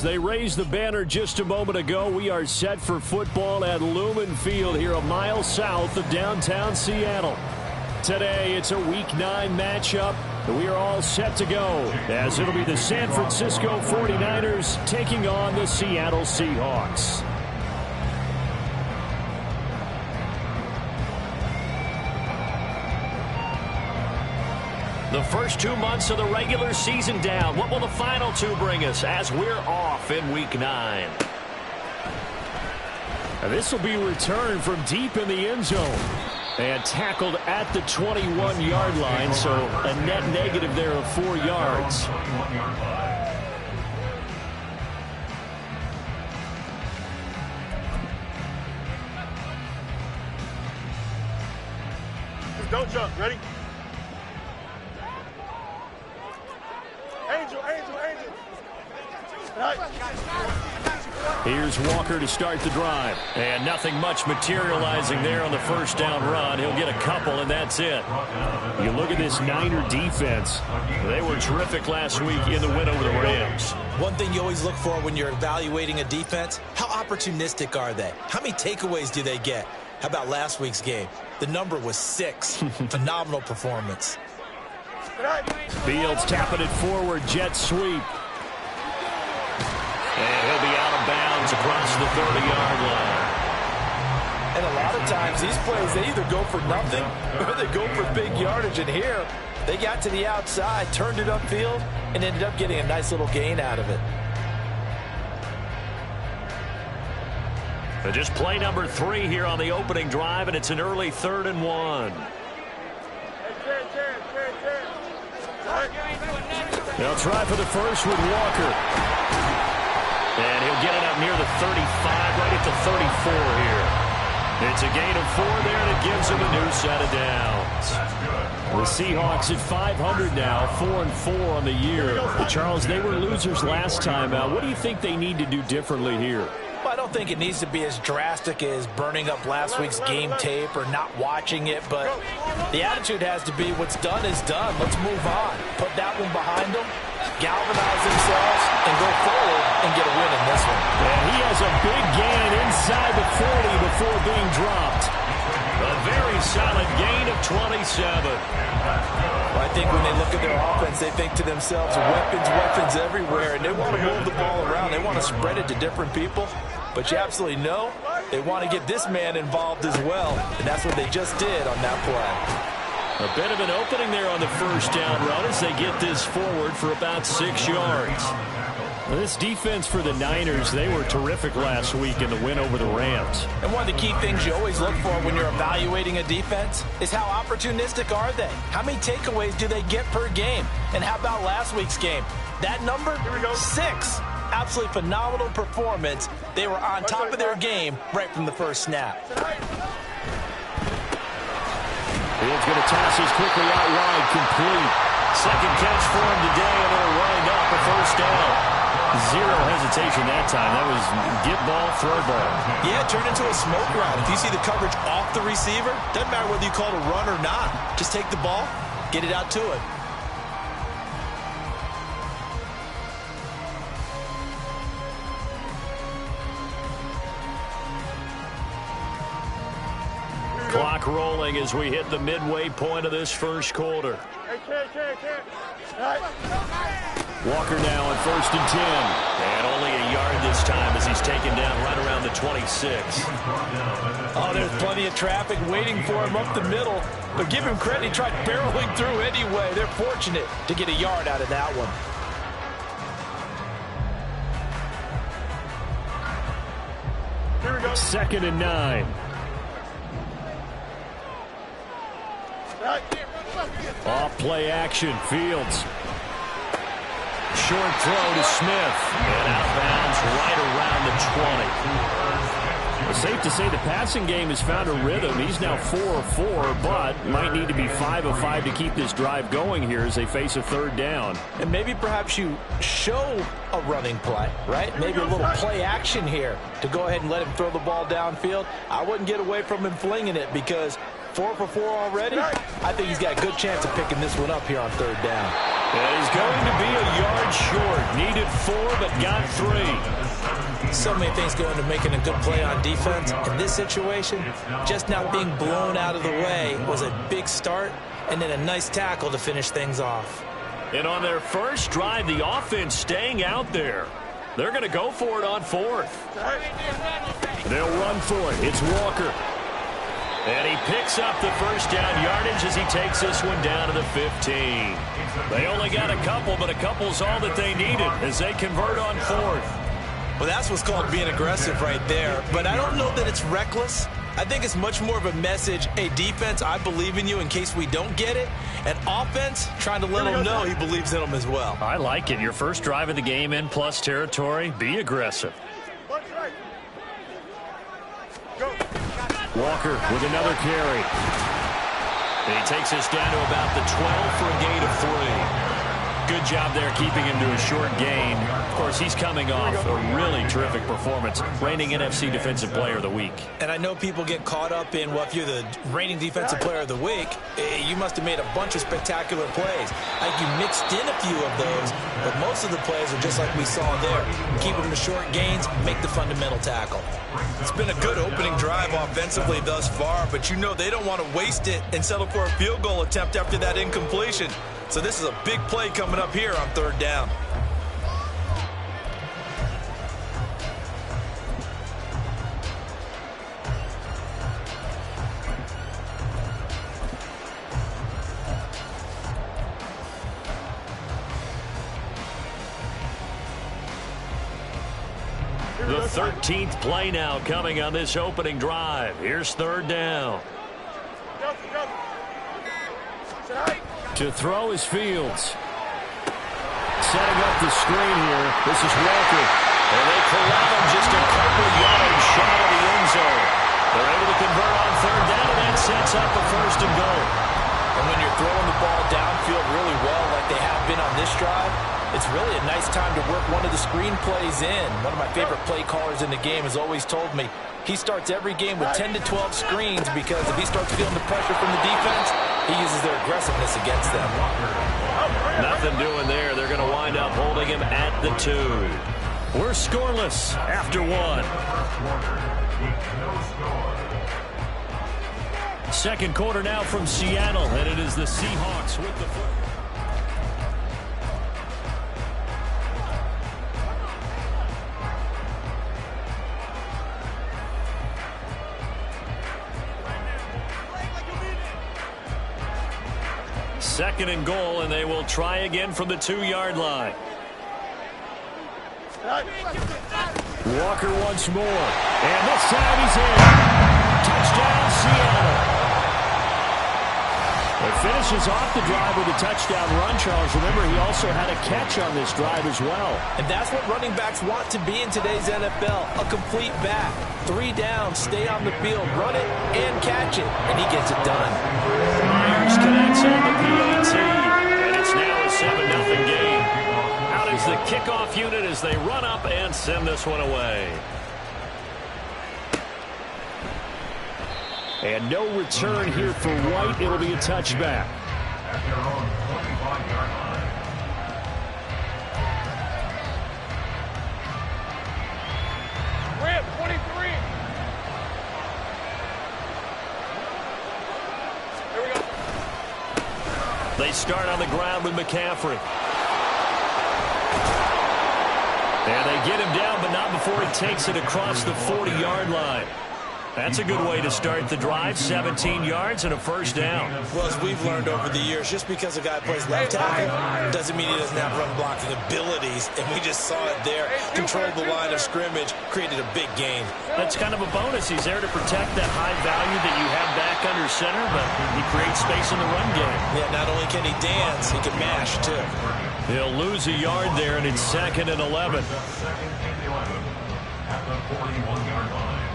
They raised the banner just a moment ago. We are set for football at Lumen Field here a mile south of downtown Seattle. Today, it's a Week 9 matchup. We are all set to go as it'll be the San Francisco 49ers taking on the Seattle Seahawks. The first 2 months of the regular season down. What will the final 2 bring us as we're off in Week 9? This will be returned from deep in the end zone. And tackled at the 21-yard line, so a net negative there of 4 yards. Don't jump. Ready? Angel. Here's Walker to start the drive. And nothing much materializing there on the first down run. He'll get a couple, and that's it. You look at this Niner defense. They were terrific last week in the win over the Rams. One thing you always look for when you're evaluating a defense, how opportunistic are they? How many takeaways do they get? How about last week's game? The number was 6. Phenomenal performance. Fields tapping it forward, jet sweep. And he'll be out of bounds across the 30-yard line. And a lot of times, these plays, they either go for nothing or they go for big yardage. And here, they got to the outside, turned it upfield, and ended up getting a nice little gain out of it. But just play number 3 here on the opening drive, and it's an early 3rd and 1. They'll try for the first with Walker. And he'll get it up near the 35, right at the 34 here. It's a gain of 4 there, and it gives him a new set of downs. The Seahawks at 500 now, 4-4 on the year. Charles, they were losers last time out. What do you think they need to do differently here? Well, I don't think it needs to be as drastic as burning up last week's game tape or not watching it, but the attitude has to be what's done is done. Let's move on. Put that one behind them, galvanize themselves, and go forward and get a win in this one. And he has a big gain inside the 40 before being dropped. A very solid gain of 27. Well, I think when they look at their offense, they think to themselves, weapons everywhere, and they want to move the ball around. They want to spread it to different people. But you absolutely know they want to get this man involved as well, and that's what they just did on that play. A bit of an opening there on the first down run as they get this forward for about 6 yards. This defense for the Niners, they were terrific last week in the win over the Rams. And one of the key things you always look for when you're evaluating a defense is how opportunistic are they? How many takeaways do they get per game? And how about last week's game? That number, 6. Absolutely phenomenal performance. They were on top of their game right from the first snap. Fields going to toss this quickly out wide, complete. Second catch for him today, and it'll wind up a first down. Zero hesitation that time. That was get ball, throw ball. Yeah, turn into a smoke route. If you see the coverage off the receiver, doesn't matter whether you call it a run or not. Just take the ball, get it out to it. Clock rolling as we hit the midway point of this first quarter. Walker now on 1st and 10. And only a yard this time as he's taken down right around the 26. Oh, there's plenty of traffic waiting for him up the middle. But give him credit, he tried barreling through anyway. They're fortunate to get a yard out of that one. Here we go. 2nd and 9. Off play action, Fields. Short throw to Smith. And out of bounds right around the 20. It's safe to say the passing game has found a rhythm. He's now 4 of 4, but might need to be 5 of 5 to keep this drive going here as they face a 3rd down. And maybe perhaps you show a running play, right? Maybe a little play action here to go ahead and let him throw the ball downfield. I wouldn't get away from him flinging it because 4 for 4 already. I think he's got a good chance of picking this one up here on 3rd down. And he's going to be a yard short. Needed 4, but got 3. So many things go into making a good play on defense. In this situation, just not being blown out of the way was a big start, and then a nice tackle to finish things off. And on their first drive, the offense staying out there. They're going to go for it on 4th. They'll run for it. It's Walker. And he picks up the first down yardage as he takes this one down to the 15. They only got a couple, but a couple's all that they needed as they convert on 4th. Well, that's what's called being aggressive right there. But I don't know that it's reckless. I think it's much more of a message, hey, defense, I believe in you in case we don't get it. And offense, trying to let him know he believes in him as well. I like it. Your first drive of the game in plus territory, be aggressive. Walker with another carry. And he takes us down to about the 12 for a gain of 3. Good job there keeping him to a short gain. Of course, he's coming off a really terrific performance, reigning NFC Defensive Player of the Week. And I know people get caught up in, well, if you're the reigning Defensive Player of the Week, you must have made a bunch of spectacular plays. I think you mixed in a few of those, but most of the plays are just like we saw there. Keep them to short gains, make the fundamental tackle. It's been a good opening drive offensively thus far, but you know they don't want to waste it and settle for a field goal attempt after that incompletion. So this is a big play coming up here on 3rd down. The 13th play now coming on this opening drive. Here's 3rd down. To throw is Fields. Setting up the screen here. This is Walker. And they corral him just a couple yards shy of the end zone. They're able to convert on 3rd down, and that sets up a 1st and goal. And when you're throwing the ball downfield really well like they have been on this drive, it's really a nice time to work one of the screen plays in. One of my favorite play callers in the game has always told me he starts every game with 10 to 12 screens because if he starts feeling the pressure from the defense, he uses their aggressiveness against them. Nothing doing there. They're going to wind up holding him at the 2. We're scoreless after 1. 2nd quarter now from Seattle, and it is the Seahawks with the football. Second and goal, and they will try again from the 2-yard line. Walker once more, and this time he's in. Touchdown, Seattle. It finishes off the drive with a touchdown run, Charles. Remember, he also had a catch on this drive as well. And that's what running backs want to be in today's NFL, a complete back. 3 down, stay on the field, run it, and catch it. And he gets it done. Myers connects on the PAT, and it's now a 7-0 game. Out is the kickoff unit as they run up and send this one away. And no return here for White. It'll be a touchback. Rip, 23. Here we go. They start on the ground with McCaffrey. And they get him down, but not before he takes it across the 40-yard line. That's a good way to start the drive. 17 yards and a 1st down. Well, as we've learned over the years, just because a guy plays left tackle doesn't mean he doesn't have run blocking abilities. And we just saw it there. Controlled the line of scrimmage, created a big gain. That's kind of a bonus. He's there to protect that high value that you have back under center, but he creates space in the run game. Yeah, not only can he dance, he can mash, too. He'll lose a yard there, and it's 2nd and 11. At the 41-yard line.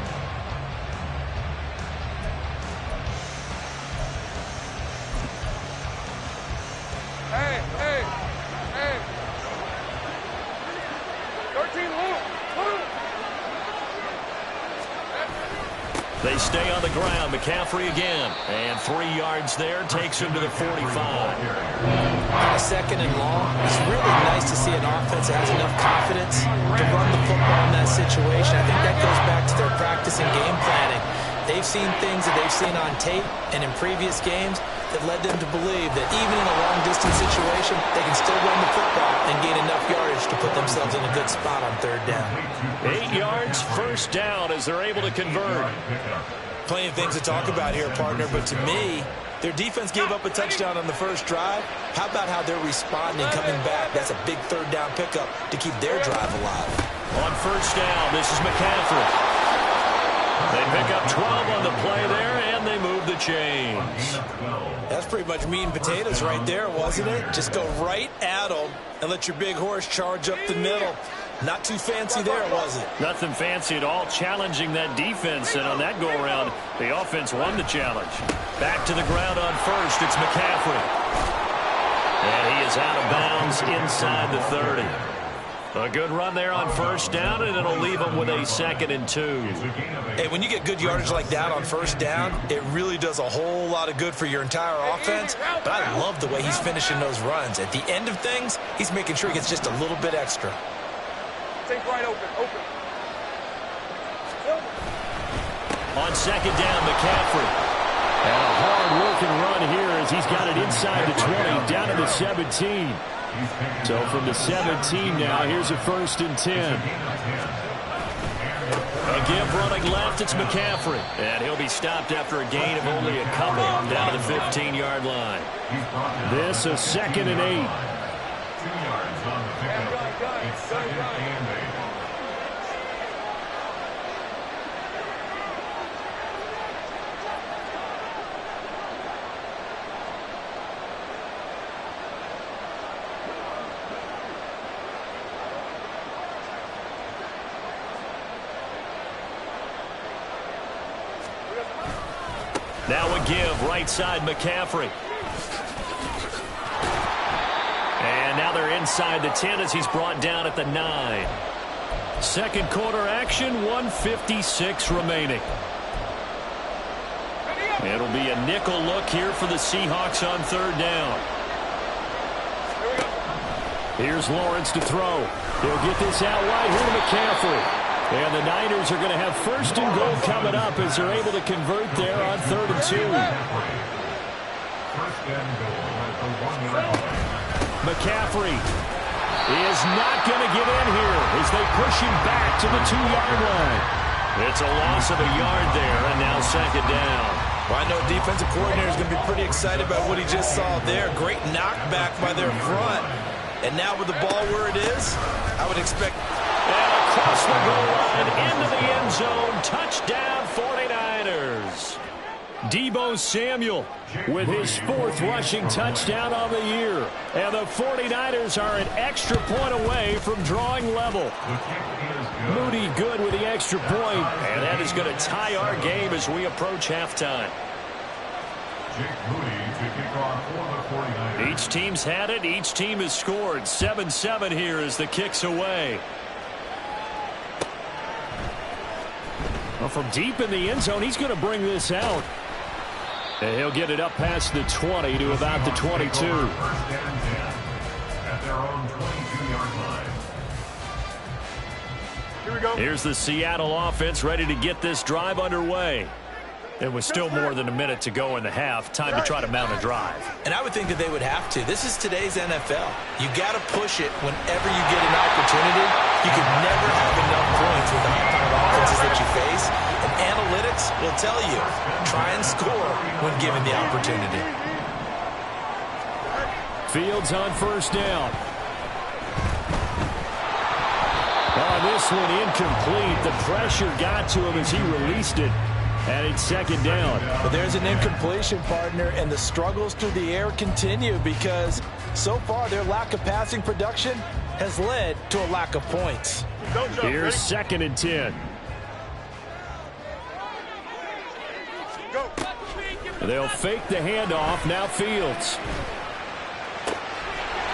Hey, hey, hey. 13, Luke. They stay on the ground. McCaffrey again. And 3 yards there. Takes him to the 45. On a second and long, it's really nice to see an offense that has enough confidence to run the football in that situation. I think that goes back to their practice and game planning. They've seen things that they've seen on tape and in previous games that led them to believe that even in a long-distance situation, they can still run the football and gain enough yardage to put themselves in a good spot on third down. 8 yards, first down as they're able to convert. Plenty of things to talk about here, partner, but to me, their defense gave up a touchdown on the first drive. How about how they're responding, coming back? That's a big third down pickup to keep their drive alive. On first down, this is McCaffrey. They pick up 12 on the play there, and they move the chains. That's pretty much meat and potatoes right there, wasn't it? Just go right at them and let your big horse charge up the middle. Not too fancy there, was it? Nothing fancy at all, challenging that defense, and on that go-around, the offense won the challenge. Back to the ground on first, it's McCaffrey. And he is out of bounds inside the 30. A good run there on first down, and it'll leave them with a 2nd and 2. Hey, when you get good yardage like that on first down, it really does a whole lot of good for your entire offense. But I love the way he's finishing those runs. At the end of things, he's making sure he gets just a little bit extra. Take right open. On second down, McCaffrey. And a hard-working run here as he's got it inside the 20, down to the 17. So from the 17 now, here's a 1st and 10. A give running left, it's McCaffrey. And he'll be stopped after a gain of only a couple down to the 15-yard line. This a 2nd and 8. 2 yards on the pickup. Now a give, right side McCaffrey. And now they're inside the 10 as he's brought down at the 9. Second quarter action, 1:56 remaining. It'll be a nickel look here for the Seahawks on third down. Here's Lawrence to throw. He'll get this out wide here to McCaffrey. And the Niners are going to have 1st and goal coming up as they're able to convert there on 3rd and 2. McCaffrey is not going to get in here as they push him back to the 2-yard line. It's a loss of a yard there, and now 2nd down. Well, I know defensive coordinator is going to be pretty excited about what he just saw there. Great knockback by their front. And now with the ball where it is, I would expect... And across the goal line, into the end zone, touchdown 49ers. Deebo Samuel with his 4th rushing touchdown on the year. And the 49ers are an extra point away from drawing level. Moody good with the extra point, and that is going to tie our game as we approach halftime. Each team's had it. Each team has scored. 7-7 here as the kick's away. Well, from deep in the end zone, he's going to bring this out. And he'll get it up past the 20 to about the 22. At their own 22-yard line. Here we go. Here's the Seattle offense ready to get this drive underway. It was still more than a minute to go in the half. Time to try to mount a drive. And I would think that they would have to. This is today's NFL. You got to push it whenever you get an opportunity. You can never have enough points with the high-powered offenses that you face. And analytics will tell you, try and score when given the opportunity. Fields on first down. On this one, incomplete. The pressure got to him as he released it. And it's 2nd down. But there's an incompletion, partner, and the struggles through the air continue because so far their lack of passing production has led to a lack of points. Here's 2nd and 10. Go. They'll fake the handoff. Now Fields.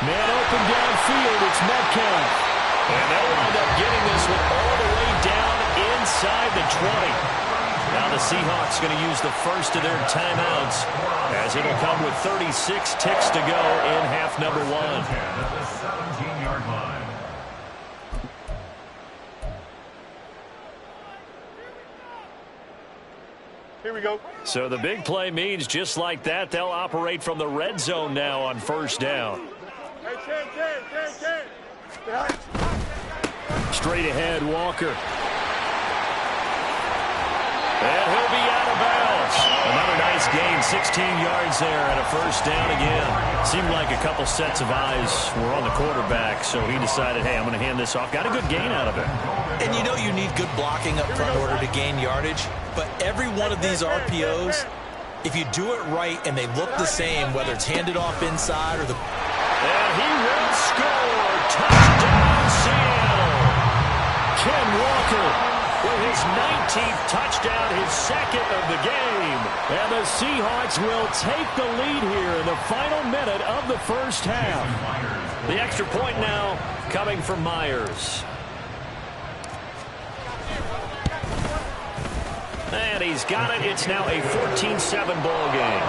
Man open downfield. It's Metcalf. And they'll wind up getting this one all the way down inside the 20. Now the Seahawks going to use the first of their timeouts as it'll come with 36 ticks to go in half number 1. At the 17-yard line. Here we go. So the big play means just like that, they'll operate from the red zone now on first down. Hey, Ken. Straight ahead, Walker. And he'll be out of bounds. Another nice gain, 16 yards there and a first down again. Seemed like a couple sets of eyes were on the quarterback, so he decided, hey, I'm going to hand this off. Got a good gain out of it. And you know you need good blocking up front in order to gain yardage, but every one of these RPOs, if you do it right and they look the same, whether it's handed off inside or the... And he will score. Touchdown, Seattle. Ken Walker with his 19th touchdown, his second of the game. And the Seahawks will take the lead here in the final minute of the first half. The extra point now coming from Myers. And he's got it. It's now a 14-7 ball game.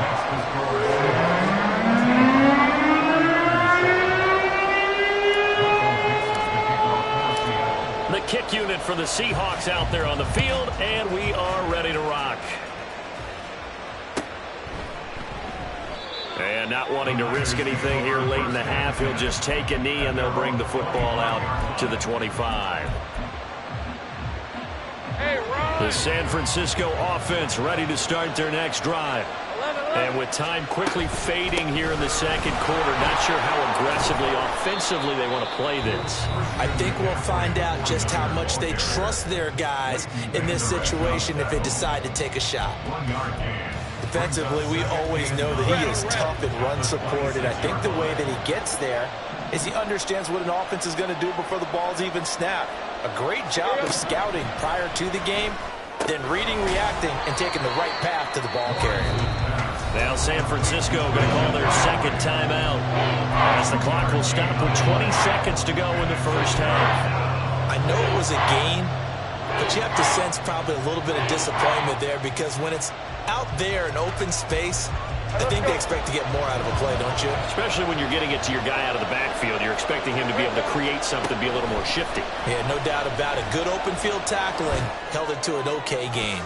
The kick unit for the Seahawks out there on the field, and we are ready to rock. And not wanting to risk anything here late in the half, he'll just take a knee, and they'll bring the football out to the 25. The San Francisco offense ready to start their next drive. And with time quickly fading here in the second quarter, not sure how aggressively, offensively they want to play this. I think we'll find out just how much they trust their guys in this situation if they decide to take a shot. Defensively, we always know that he is tough and run supported. I think the way that he gets there is he understands what an offense is going to do before the ball's even snapped. A great job of scouting prior to the game, then reading, reacting, and taking the right path to the ball carrier. Now San Francisco going to call their second timeout as the clock will stop with 20 seconds to go in the first half. I know it was a gain, but you have to sense probably a little bit of disappointment there because when it's out there in open space, I think they expect to get more out of a play, don't you? Especially when you're getting it to your guy out of the backfield. You're expecting him to be able to create something, be a little more shifty. Yeah, no doubt about it. Good open field tackling held it to an okay game.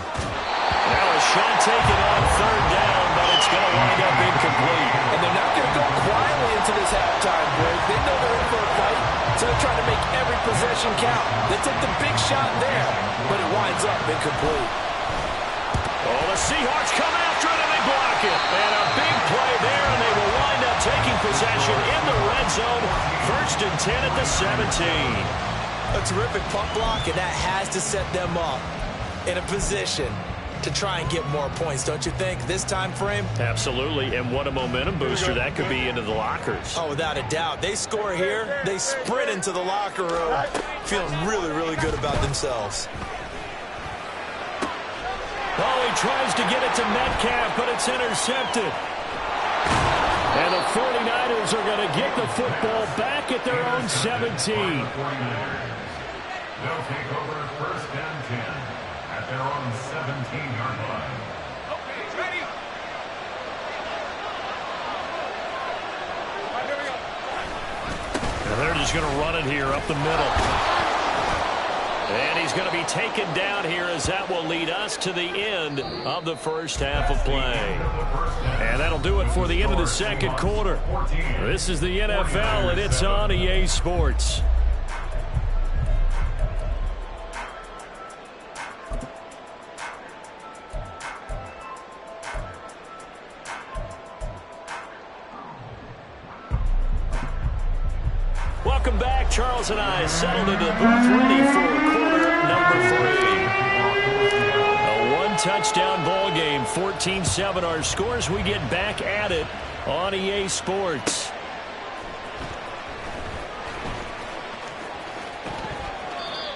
Now a shot taken on third down, but it's going to wind up incomplete. And they're not going to go quietly into this halftime break. They know they're in for a fight, so they're trying to make every possession count. They took the big shot there, but it winds up incomplete. Oh, the Seahawks come after it, and they block it. And a big play there, and they will wind up taking possession in the red zone. First and 10 at the 17. A terrific punt block, and that has to set them up in a position to try and get more points, don't you think, this time frame? Absolutely, and what a momentum booster that could be into the lockers. Oh, without a doubt. They score here, they sprint into the locker room, feeling really, really good about themselves. Oh, he tries to get it to Metcalf, but it's intercepted. And the 49ers are going to get the football back at their own 17. They'll take over first and 10 at their own 17-yard line. Okay, it's ready. All right, here we go. And they're just going to run it here up the middle. And he's going to be taken down here as that will lead us to the end of the first half of play. And that'll do it for the end of the second quarter. This is the NFL, and it's on EA Sports. Welcome back. Charles and I settled into the booth ready for quarter number 3. A one-touchdown ball game, 14-7 our scores. We get back at it on EA Sports.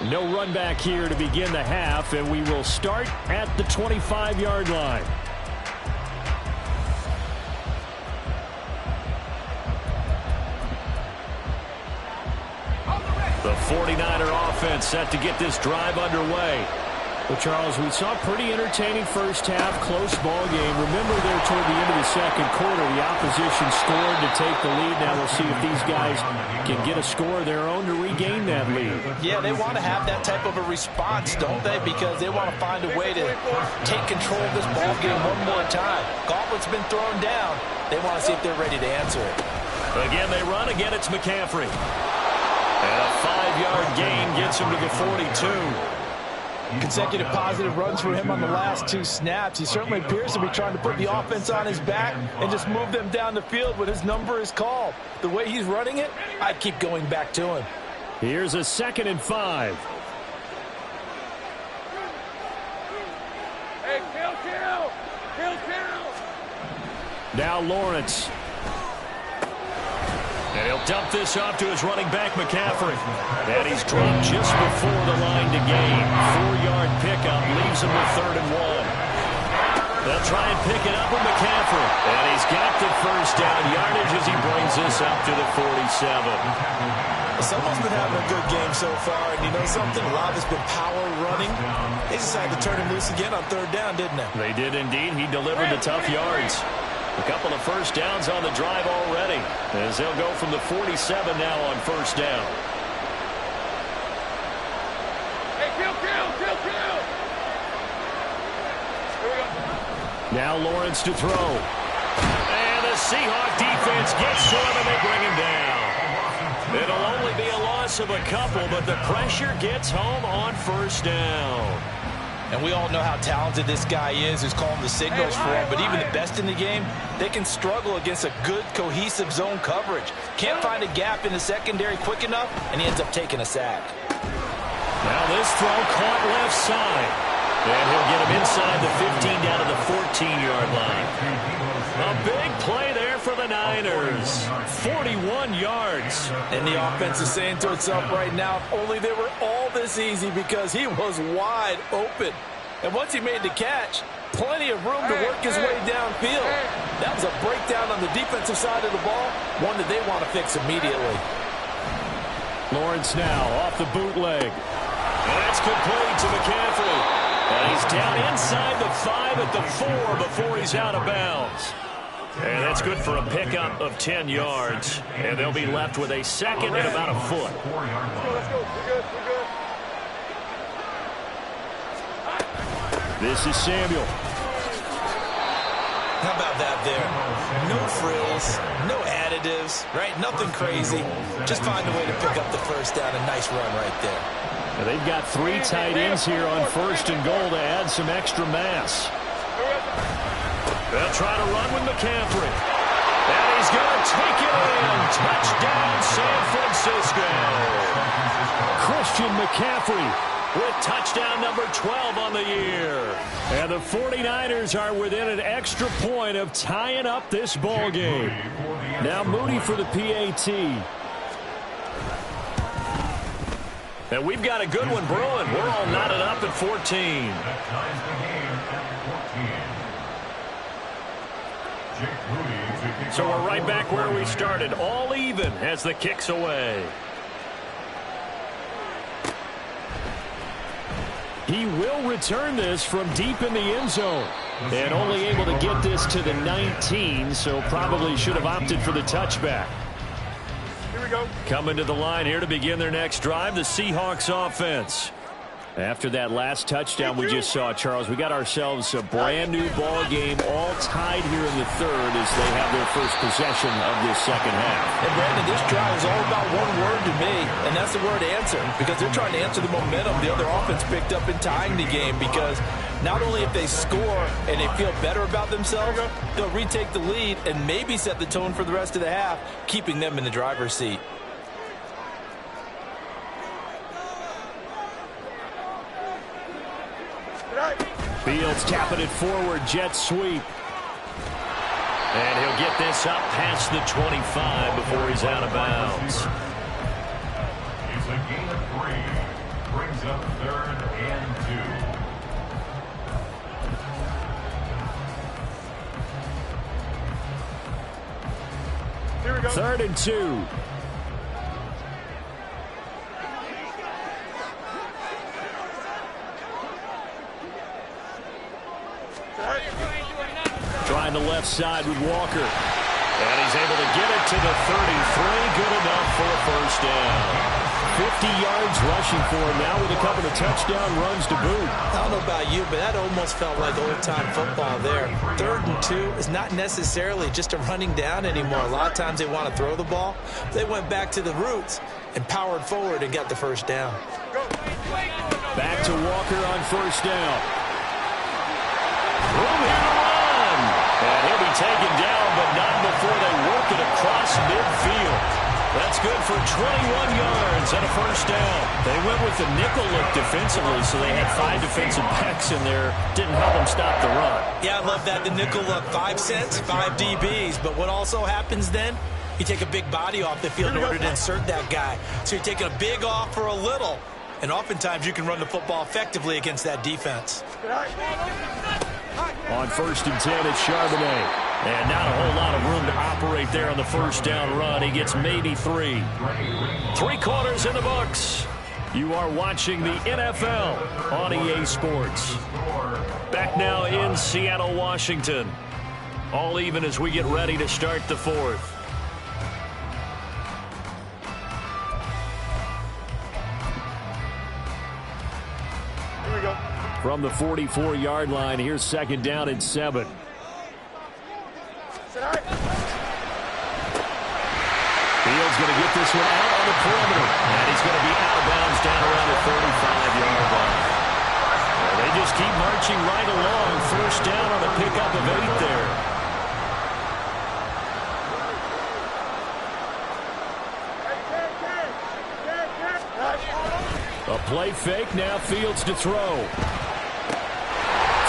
No run back here to begin the half, and we will start at the 25-yard line. The 49er offense set to get this drive underway. Well, Charles, we saw a pretty entertaining first half, close ball game. Remember there toward the end of the second quarter, the opposition scored to take the lead. Now we'll see if these guys can get a score of their own to regain that lead. Yeah, they want to have that type of a response, don't they? Because they want to find a way to take control of this ball game one more time. Gauntlet's been thrown down. They want to see if they're ready to answer it. Again, they run. Again, it's McCaffrey. And a 5-yard gain gets him to the 42. Consecutive positive runs for him on the last 2 snaps. He certainly appears to be trying to put the offense on his back and just move them down the field when his number is called. The way he's running it, I keep going back to him. Here's a 2nd and 5. Hey, kill. Now Lawrence. And he'll dump this off to his running back, McCaffrey. And he's dropped just before the line to gain. 4-yard pickup leaves him with 3rd and 1. They'll try and pick it up with McCaffrey. And he's got the first down yardage as he brings this up to the 47. Someone's been having a good game so far, and you know something? A lot of it's been power running. They decided to turn him loose again on 3rd down, didn't they? They did indeed. He delivered the tough yards. A couple of first downs on the drive already, as they'll go from the 47 now on 1st down. Hey, kill. Here we go. Now Lawrence to throw. And the Seahawk defense gets to him, and they bring him down. It'll only be a loss of a couple, but the pressure gets home on 1st down. And we all know how talented this guy is who's calling the signals for him. But even the best in the game, they can struggle against a good, cohesive zone coverage. Can't find a gap in the secondary quick enough, and he ends up taking a sack. Now this throw caught left side. And he'll get him inside the 15 down to the 14-yard line. A big play there for the Niners. 41 yards. And the offense is saying to itself right now, if only they were all this easy, because he was wide open. And once he made the catch, plenty of room to work his way downfield. That was a breakdown on the defensive side of the ball, one that they want to fix immediately. Lawrence now off the bootleg. And that's complete to McCaffrey. And he's down inside the 5 at the 4 before he's out of bounds. And that's good for a pickup of 10 yards. And they'll be left with a 2nd and about a foot. Let's go. We're good. This is Samuel. How about that there? No frills, no additives, right? Nothing crazy. Just find a way to pick up the first down. A nice run right there. Now they've got 3 tight ends here on 1st and goal to add some extra mass. They'll try to run with McCaffrey. And he's going to take it in. Touchdown, San Francisco. Christian McCaffrey with touchdown number 12 on the year. And the 49ers are within an extra point of tying up this ball game. Now Moody for the PAT. And we've got a good one brewing. We're all knotted up at 14. That ties the game at 14. So we're right back where we started. All even as the kick's away. He will return this from deep in the end zone. And only able to get this to the 19, so probably should have opted for the touchback. Here we go. Coming to the line here to begin their next drive, the Seahawks offense. After that last touchdown we just saw, Charles, we got ourselves a brand new ball game, all tied here in the 3rd as they have their first possession of this 2nd half. And Brandon, this drive is all about one word to me, and that's the word answer, because they're trying to answer the momentum the other offense picked up in tying the game, because not only if they score and they feel better about themselves, they'll retake the lead and maybe set the tone for the rest of the half, keeping them in the driver's seat. Fields tapping it forward, jet sweep. And he'll get this up past the 25 before he's out of bounds. It's a gain of 3. Brings up 3rd and 2. Here we go. 3rd and 2. find the left side with Walker. And he's able to get it to the 33. Good enough for a first down. 50 yards rushing for him now with a couple of touchdown runs to boot. I don't know about you, but that almost felt like old-time football there. 3rd and 2 is not necessarily just a running down anymore. A lot of times they want to throw the ball. They went back to the roots and powered forward and got the first down. Back to Walker on first down. Room here to run. And he'll be taken down, but not before they work it across midfield. That's good for 21 yards and a first down. They went with the nickel look defensively, so they had 5 defensive backs in there. Didn't help them stop the run. Yeah, I love that. The nickel look, 5 cents, 5 DBs. But what also happens then, you take a big body off the field in order to insert that guy. So you're taking a big off for a little. And oftentimes you can run the football effectively against that defense. On 1st and 10, it's Charbonnet. And not a whole lot of room to operate there on the first down run. He gets maybe 3. 3 quarters in the books. You are watching the NFL on EA Sports. Back now in Seattle, Washington. All even as we get ready to start the 4th. Here we go. From the 44-yard line, here's 2nd down and 7. Fields going to get this one out on the perimeter. And he's going to be out of bounds down around the 35-yard line. Well, they just keep marching right along. First down on the pickup of 8 there. A play fake, now Fields to throw.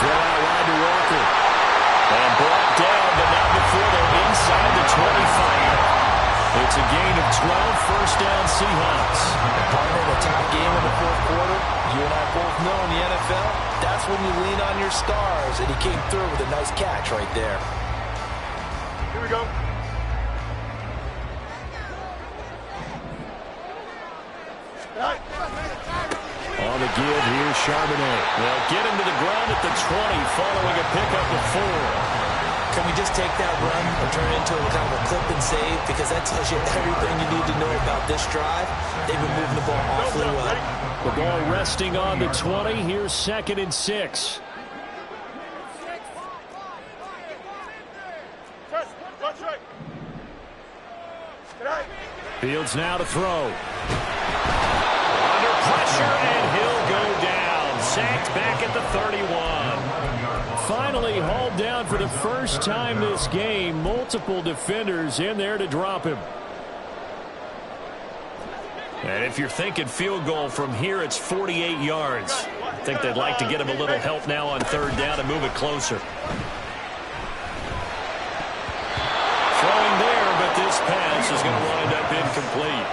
Throw out wide to Walker. And brought down, but not before they're inside the 25. It's a gain of 12, first down Seahawks. Partner, the top game in the 4th quarter, you and I both know in the NFL, that's when you lean on your stars, and he came through with a nice catch right there. Here we go. On the give, here's Charbonnet. They'll get him to the ground at the 20, following a pickup of 4. Can we just take that run and turn it into a kind of a clip and save? Because that tells you everything you need to know about this drive. They've been moving the ball awfully well. The ball resting on the 20. Here's 2nd and 6. Fields now to throw. Under pressure, and he'll go down. Sacked back at the 31. Finally hauled down for the first time this game. Multiple defenders in there to drop him. And if you're thinking field goal from here, it's 48 yards. I think they'd like to get him a little help now on 3rd down and move it closer. Throwing there, but this pass is going to wind up incomplete.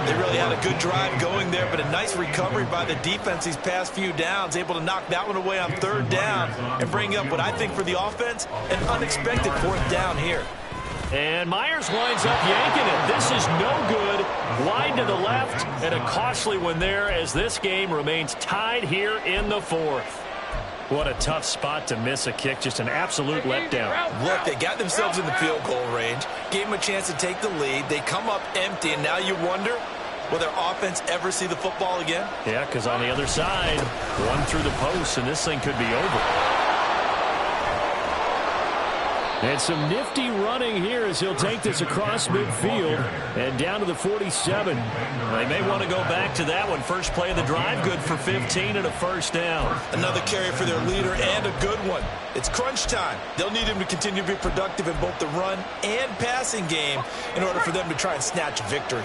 They really had a good drive going there, but a nice recovery by the defense these past few downs, able to knock that one away on 3rd down and bring up what I think for the offense, an unexpected 4th down here. And Myers winds up yanking it. This is no good. Wide to the left, and a costly one there as this game remains tied here in the 4th. What a tough spot to miss a kick. Just an absolute letdown. Look, they got themselves in the field goal range, gave them a chance to take the lead. They come up empty, and now you wonder, will their offense ever see the football again? Yeah, because on the other side, one through the post, and this thing could be over. And some nifty running here as he'll take this across midfield and down to the 47. They may want to go back to that one. First play of the drive, good for 15 and a first down. Another carry for their leader and a good one. It's crunch time. They'll need him to continue to be productive in both the run and passing game in order for them to try and snatch a victory.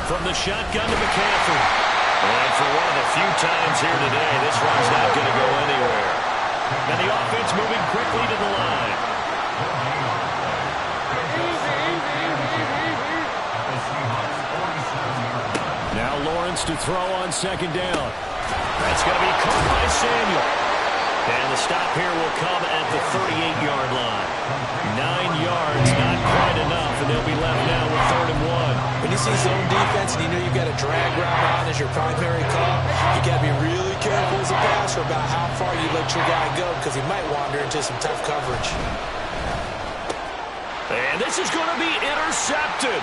From the shotgun to McCaffrey. And for one of the few times here today, this run's not going to go anywhere. And the offense moving quickly to the line. Now Lawrence to throw on 2nd down. That's going to be caught by Samuel. And the stop here will come at the 38-yard line. 9 yards, not quite enough, and they'll be left now with 3rd and 1. you see zone defense and you know you've got a drag route on as your primary call, you got to be really careful as a passer about how far you let your guy go because he might wander into some tough coverage. And this is going to be intercepted.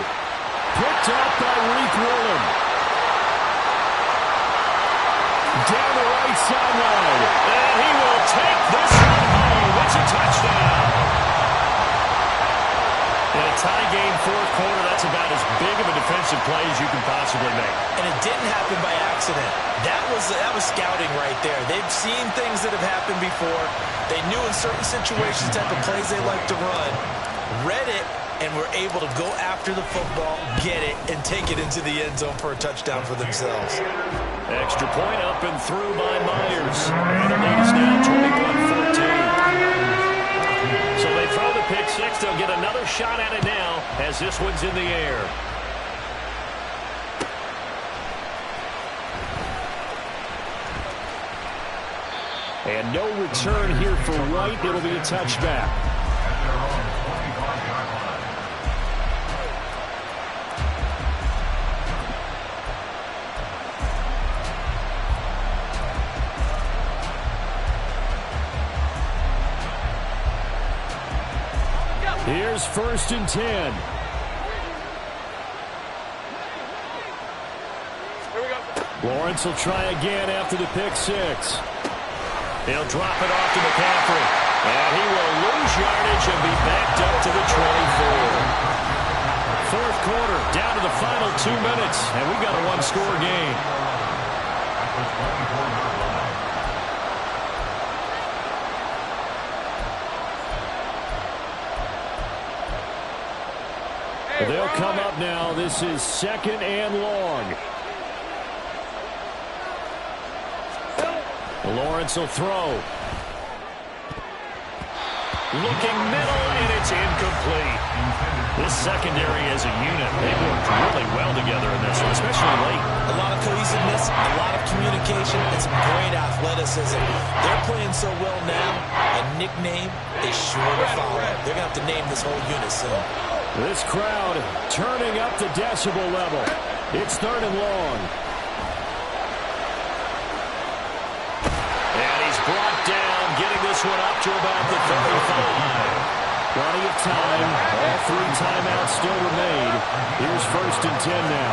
Picked up by Reek Woolen. Down the right sideline. And he will take this one home. It's a touchdown. In a tie game, fourth quarter, that's about as big of a defensive play as you can possibly make. And it didn't happen by accident. That was scouting right there. They've seen things that have happened before. They knew in certain situations type of plays they like to run, read it, and were able to go after the football, get it, and take it into the end zone for a touchdown for themselves. Extra point up and through by Myers. And the lead is now 21-14. So they throw the pick six. They'll get another shot at it now as this one's in the air. And no return here for White. It'll be a touchback. Here's 1st and 10. Here we go. Lawrence will try again after the pick six. He'll drop it off to McCaffrey. And he will lose yardage and be backed up to the 24. Fourth quarter, down to the final 2 minutes. And we've got a one-score game. They'll come up now. This is 2nd and long. Lawrence will throw. Looking middle, and it's incomplete. This secondary as a unit, they worked really well together in this one, especially late. A lot of cohesiveness, a lot of communication, and some great athleticism. They're playing so well now, a nickname is sure to follow. They're going to have to name this whole unit soon. This crowd turning up the decibel level. It's 3rd and long. And he's brought down, getting this one up to about the 35. Plenty of time. All 3 timeouts still remain. Here's 1st and 10 now.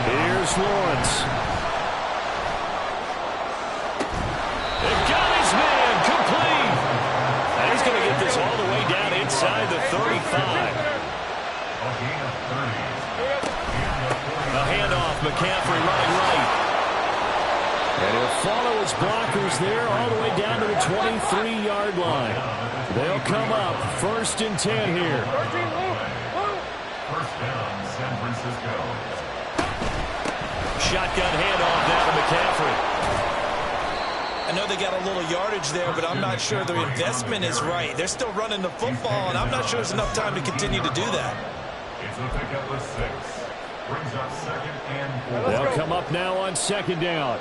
Here's Lawrence. They got his man complete. And he's going to get this all the way down inside the 35. A handoff, McCaffrey running right. And he'll follow his blockers there all the way down to the 23-yard line. They'll come up 1st and 10 here. First down, San Francisco. Shotgun handoff down to McCaffrey. I know they got a little yardage there, but I'm not sure their investment is right. They're still running the football, and I'm not sure there's enough time to continue to do that. It's a pickup of 6. Brings up 2nd and 4. They'll come up now on 2nd down.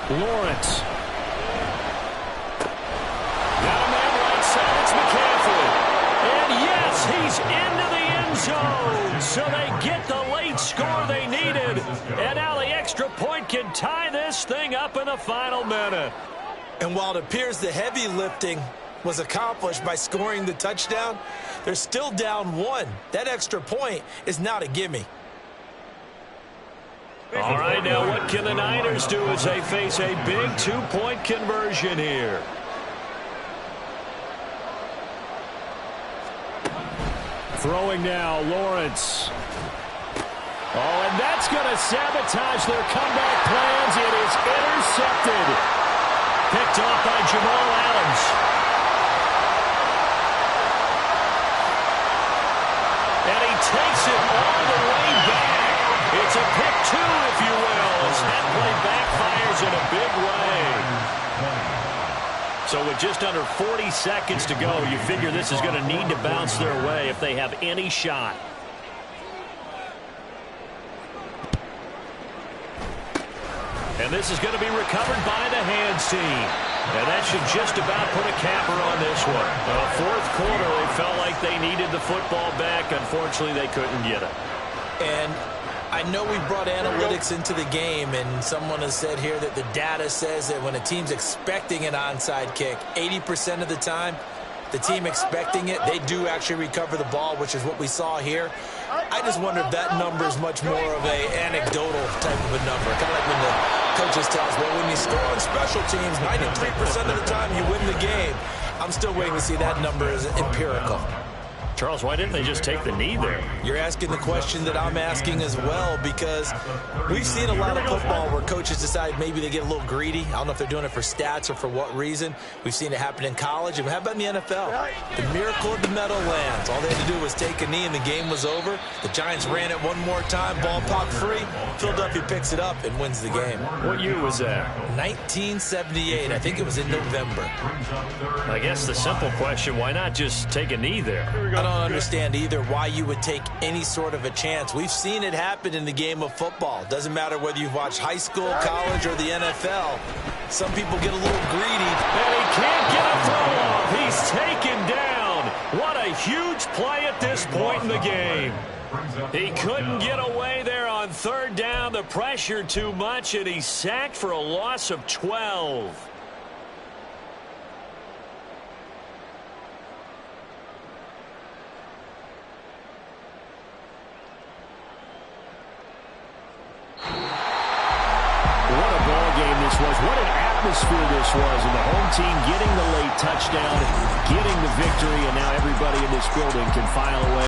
Lawrence. Got a man right side. It's McCaffrey. And yes, he's into the end zone. So they get the late score they needed. And now the extra point can tie this thing up in the final minute. And while it appears the heavy lifting was accomplished by scoring the touchdown, they're still down 1. That extra point is not a gimme. All right, now what can the Niners do as they face a big 2-point conversion here? Throwing now, Lawrence. Oh, and that's going to sabotage their comeback plans. It is intercepted. Picked off by Jamal Adams. And he takes it all the way back. It's a pick 2, if you will, as that play backfires in a big way. So with just under 40 seconds to go, you figure this is going to need to bounce their way if they have any shot. And this is going to be recovered by the hands team. And that should just about put a capper on this one. Fourth quarter, they felt like they needed the football back. Unfortunately, they couldn't get it. And I know we brought analytics into the game, and someone has said here that the data says that when a team's expecting an onside kick, 80% of the time, the team expecting it, they do actually recover the ball, which is what we saw here. I just wonder if that number is much more of an anecdotal type of a number. Kind of like when the coaches tell us, well, when you score on special teams, 93% of the time you win the game. I'm still waiting to see that number as empirical. Charles, why didn't they just take the knee there? You're asking the question that I'm asking as well, because we've seen a lot of football where coaches decide maybe they get a little greedy. I don't know if they're doing it for stats or for what reason. We've seen it happen in college. And how about in the NFL? The miracle of the Meadowlands. All they had to do was take a knee and the game was over. The Giants ran it one more time, ball popped free. Philadelphia picks it up and wins the game. What year was that? 1978. I think it was in November. I guess the simple question, why not just take a knee there? I don't understand either why you would take any sort of a chance. We've seen it happen in the game of football. Doesn't matter whether you've watched high school, college, or the NFL. Some people get a little greedy. And he can't get a throw off. He's taken down. What a huge play at this point in the game. He couldn't get away there on third down. The pressure too much, and he's sacked for a loss of 12. What an atmosphere this was, and the home team getting the late touchdown, getting the victory, and now everybody in this building can file away.